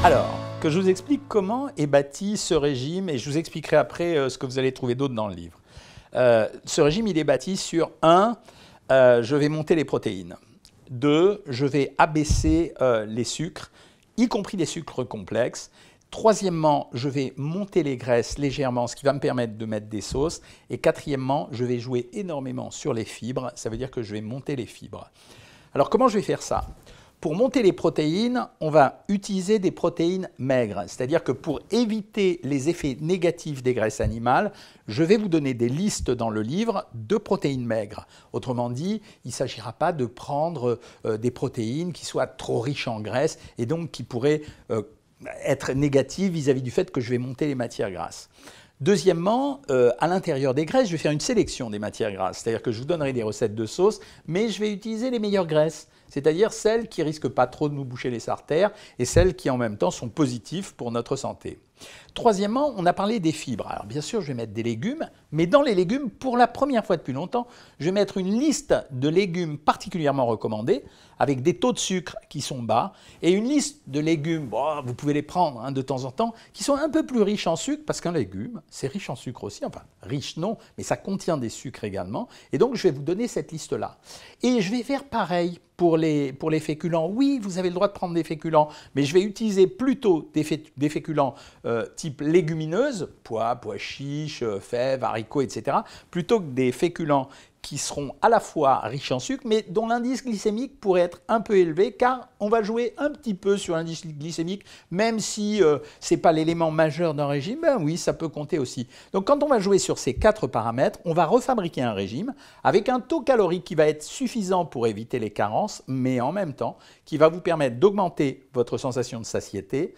Alors, que je vous explique comment est bâti ce régime et je vous expliquerai après ce que vous allez trouver d'autre dans le livre. Ce régime, il est bâti sur 1, je vais monter les protéines. 2, je vais abaisser les sucres, y compris les sucres complexes. Troisièmement, je vais monter les graisses légèrement, ce qui va me permettre de mettre des sauces. Et quatrièmement, je vais jouer énormément sur les fibres, ça veut dire que je vais monter les fibres. Alors comment je vais faire ça ? Pour monter les protéines, on va utiliser des protéines maigres. C'est-à-dire que pour éviter les effets négatifs des graisses animales, je vais vous donner des listes dans le livre de protéines maigres. Autrement dit, il ne s'agira pas de prendre des protéines qui soient trop riches en graisse et donc qui pourraient être négatives vis-à-vis du fait que je vais monter les matières grasses. Deuxièmement, à l'intérieur des graisses, je vais faire une sélection des matières grasses. C'est-à-dire que je vous donnerai des recettes de sauce, mais je vais utiliser les meilleures graisses. C'est-à-dire celles qui ne risquent pas trop de nous boucher les artères et celles qui en même temps sont positives pour notre santé. Troisièmement, on a parlé des fibres. Alors bien sûr, je vais mettre des légumes, mais dans les légumes, pour la première fois depuis longtemps, je vais mettre une liste de légumes particulièrement recommandés, avec des taux de sucre qui sont bas, et une liste de légumes, bon, vous pouvez les prendre de temps en temps, qui sont un peu plus riches en sucre, parce qu'un légume, c'est riche en sucre aussi, enfin riche non, mais ça contient des sucres également, et donc je vais vous donner cette liste-là. Et je vais faire pareil pour les féculents. Oui, vous avez le droit de prendre des féculents, mais je vais utiliser plutôt des féculents type légumineuses, pois chiches, fèves, haricots, etc., plutôt que des féculents qui seront à la fois riches en sucre, mais dont l'indice glycémique pourrait être un peu élevé, car on va jouer un petit peu sur l'indice glycémique, même si ce n'est pas l'élément majeur d'un régime, ben oui, ça peut compter aussi. Donc quand on va jouer sur ces 4 paramètres, on va refabriquer un régime avec un taux calorique qui va être suffisant pour éviter les carences, mais en même temps, qui va vous permettre d'augmenter votre sensation de satiété,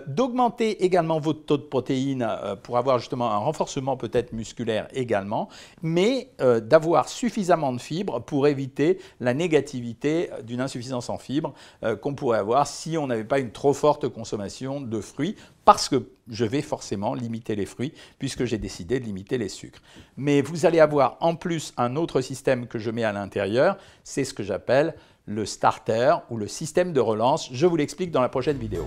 d'augmenter également votre taux de protéines pour avoir justement un renforcement peut-être musculaire également, mais d'avoir suffisamment de fibres pour éviter la négativité d'une insuffisance en fibres qu'on pourrait avoir si on n'avait pas une trop forte consommation de fruits, parce que je vais forcément limiter les fruits puisque j'ai décidé de limiter les sucres. Mais vous allez avoir en plus un autre système que je mets à l'intérieur, c'est ce que j'appelle le starter ou le système de relance. Je vous l'explique dans la prochaine vidéo.